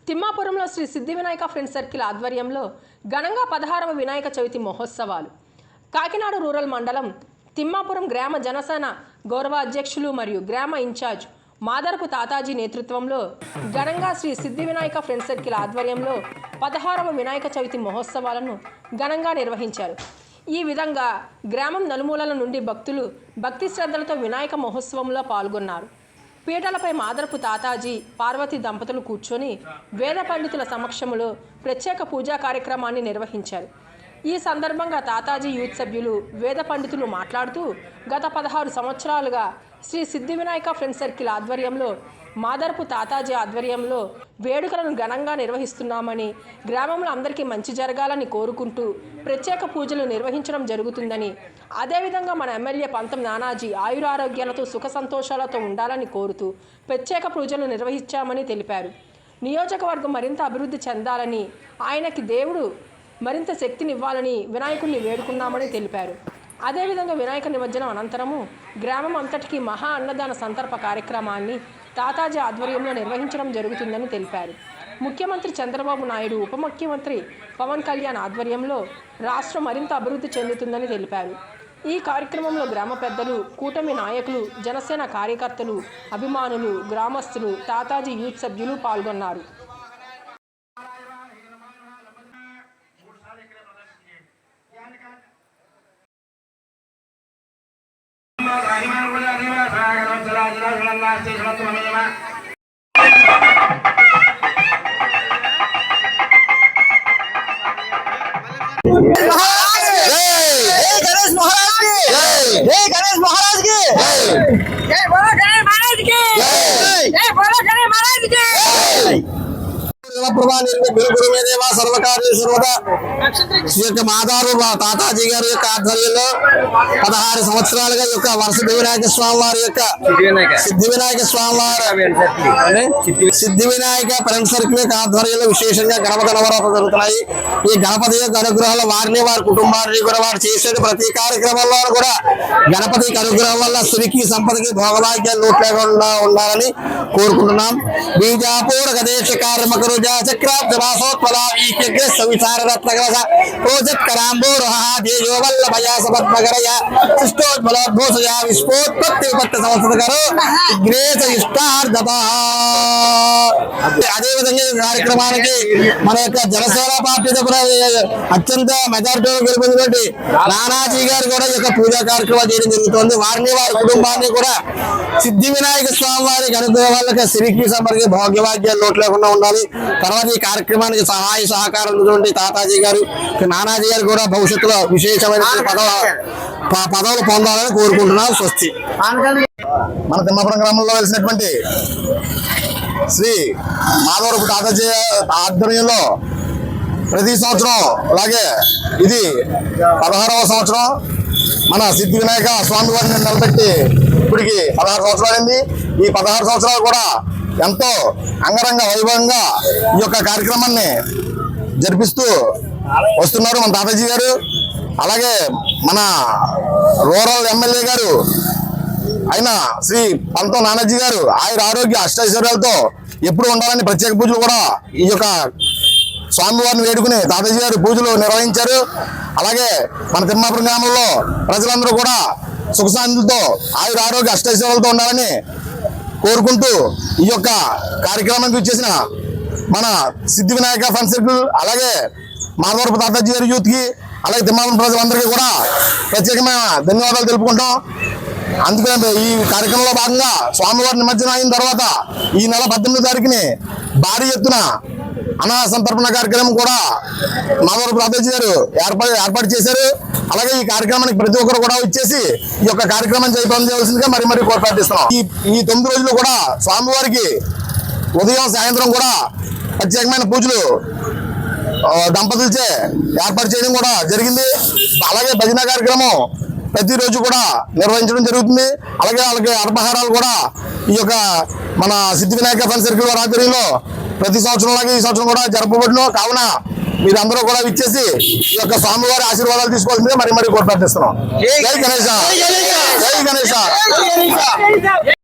తిమ్మాపురంలో శ్రీ సిద్ధి Vinayaka friends circle ఆధ్వర్యంలో ఘనంగా 16వ వినాయక చవితి మహోత్సవాలు. కాకినాడ రూరల్ మండలం తిమ్మాపురం గ్రామ జనసేన గౌరవ అధ్యక్షులు మరియు గ్రామ ఇన్ఛార్జ్ మాదరపు తాతాజీ నేతృత్వంలో ఘనంగా శ్రీ సిద్ధి వినాయక ఫ్రెండ్స్ సర్కిల్ ఆధ్వర్యంలో 16వ వినాయక చవితి మహోత్సవాలను ఘనంగా నిర్వహించారు. ఈ విధంగా గ్రామం నలుమూలల నుండి భక్తులు భక్తి శ్రద్ధలతో వినాయక మహోత్సవంలో పాల్గొన్నారు. పీటలపై మాదరపు తాతాజీ పార్వతి దంపతులు కూర్చొని వేద పండితుల సమక్షంలో ప్రత్యేక పూజా కార్యక్రమాన్ని నిర్వహించారు. ఈ సందర్భంగా తాతాజీ యూత్ సభ్యులు వేద పండితులు మాట్లాడుతూ గత 16 సంవత్సరాలుగా శ్రీ సిద్ధి వినాయక ఫ్రెండ్స్ సర్కిల్ ఆధ్వర్యంలో మాదరపు తాతాజీ ఆధ్వర్యంలో వేడుకలను ఘనంగా నిర్వహిస్తున్నామని, గ్రామంలో అందరికీ మంచి జరగాలని కోరుకుంటూ ప్రత్యేక పూజలు నిర్వహించడం జరుగుతుందని, అదేవిధంగా మన ఎమ్మెల్యే పంతం నానాజీ ఆయురారోగ్యాలతో సుఖ సంతోషాలతో ఉండాలని కోరుతూ ప్రత్యేక పూజలు నిర్వహించామని తెలిపారు. నియోజకవర్గం మరింత అభివృద్ధి చెందాలని, ఆయనకి దేవుడు మరింత శక్తినివ్వాలని వినాయకుడిని వేడుకున్నామని తెలిపారు. అదేవిధంగా వినాయక నిమజ్జనం అనంతరము గ్రామం అంతటికీ మహా అన్నదాన సంతర్ప కార్యక్రమాన్ని తాతాజీ ఆధ్వర్యంలో నిర్వహించడం జరుగుతుందని తెలిపారు. ముఖ్యమంత్రి చంద్రబాబు నాయుడు, ఉప ముఖ్యమంత్రి పవన్ కళ్యాణ్ ఆధ్వర్యంలో రాష్ట్రం మరింత అభివృద్ధి చెందుతుందని తెలిపారు. ఈ కార్యక్రమంలో గ్రామ పెద్దలు, కూటమి నాయకులు, జనసేన కార్యకర్తలు, అభిమానులు, గ్రామస్తులు, తాతాజీ యూత్ సభ్యులు పాల్గొన్నారు. మాదారు తాతాజీ గారి యొక్క ఆధ్వర్యంలో 16 సంవత్సరాలుగా యొక్క వరుస వినాయక స్వామి వారి యొక్క సిద్ధి వినాయక ఫ్రెండ్స్ సర్కిల్ యొక్క ఆధ్వర్యంలో విశేషంగా గణపతి నవరాత్రులు జరుగుతున్నాయి. ఈ గణపతి యొక్క అనుగ్రహాలు వారిని, వారి కుటుంబాన్ని కూడా వారు చేసే ప్రతి కార్యక్రమంలో కూడా గణపతి అనుగ్రహం వల్ల సురికి సంపదకి భోగభాగ్యాలు లోటు లేకుండా ఉండాలని కోరుకుంటున్నాం. బీజాపూర్ గదేశ కార్మకరు అదేవిధంగా కార్యక్రమానికి మన యొక్క జనసేన పార్టీ తరఫున అత్యంత మెజారిటీ గెలిపినటువంటి నానాజీ గారు కూడా ఈ యొక్క పూజా కార్యక్రమాలు చేయడం జరుగుతుంది. వారిని, వారి కుటుంబాన్ని కూడా సిద్ధి వినాయక స్వామి వారికి అనుగ్రహం వల్ల సిరికి సంపర్కి భోగ్యవాద్యాలు లోటు లేకుండా ఉండాలి. తర్వాత ఈ కార్యక్రమానికి సహాయ సహకారం ఉన్నటువంటి తాతాజీ గారు, నానాజీ గారు కూడా భవిష్యత్తులో విశేషమైన పదవులు పొందాలని కోరుకుంటున్నాం. స్వస్తి. మన తిమ్మాపురం గ్రామంలో వెలిసినటువంటి శ్రీ మాధవరపు తాతాజీ ఆధ్వర్యంలో ప్రతి సంవత్సరం అలాగే ఇది 16వ సంవత్సరం మన సిద్ధి వినాయక స్వామి వారిని నిలబెట్టి ఇప్పటికి 16 సంవత్సరాలైంది. ఈ 16 సంవత్సరాలు కూడా ఎంతో అంగరంగ వైభవంగా ఈ యొక్క కార్యక్రమాన్ని జరిపిస్తూ వస్తున్నారు మన తాతాజీ గారు. అలాగే మన రూరల్ ఎమ్మెల్యే గారు అయిన శ్రీ పంతం నానాజీ గారు ఆయుర ఆరోగ్య అష్టైశ్వర్యాలతో ఎప్పుడు ఉండాలని ప్రత్యేక పూజలు కూడా ఈ యొక్క స్వామివారిని వేడుకుని తాతాజీ గారు పూజలు నిర్వహించారు. అలాగే మన తిమ్మాపురం గ్రామంలో ప్రజలందరూ కూడా సుఖశాంతులతో ఆయుర ఆరోగ్య అష్టైశ్వర్యాలతో ఉండాలని కోరుకుంటూ ఈ యొక్క కార్యక్రమానికి వచ్చేసిన మన సిద్ధి వినాయక ఫ్రెండ్స్ సర్కిల్, అలాగే మాధవరపు తాతాజీ గారి యూత్ కి, అలాగే తిమ్మాపురం ప్రజలందరికీ కూడా ప్రత్యేకమైన ధన్యవాదాలు తెలుపుకుంటాం. అందుకని ఈ కార్యక్రమంలో భాగంగా స్వామివారి నిమజ్జనం అయిన తర్వాత ఈ నెల 18వ తారీఖుని భారీ ఎత్తున అన్నదాన సంతర్పణ కార్యక్రమం కూడా మాధవరపు తాతాజీ గారు ఏర్పాటు చేశారు. అలాగే ఈ కార్యక్రమానికి ప్రతి ఒక్కరు కూడా వచ్చేసి ఈ యొక్క కార్యక్రమం చేయవలసిందిగా మరి కోరుతున్నాం. ఈ 9 రోజులు కూడా స్వామివారికి ఉదయం సాయంత్రం కూడా ప్రత్యేకమైన పూజలు దంపతులచే ఏర్పాటు చేయడం కూడా జరిగింది. అలాగే భజన కార్యక్రమం ప్రతిరోజు కూడా నిర్వహించడం జరుగుతుంది. అలాగే వాళ్ళకి అల్పాహారాలు కూడా ఈ యొక్క మన సిద్ధి వినాయక ఫ్రెండ్స్ సర్కిల్ వారి ఆధ్వర్యంలో ప్రతి సంవత్సరం లాగే ఈ సంవత్సరం కూడా జరపబడును. కావున మీరందరూ కూడా ఇచ్చేసి ఈ యొక్క స్వామివారి ఆశీర్వాదాలు తీసుకోవాల్సిందిగా మరి కోరుతున్నాం. జై గణేశ, జై గణేశ.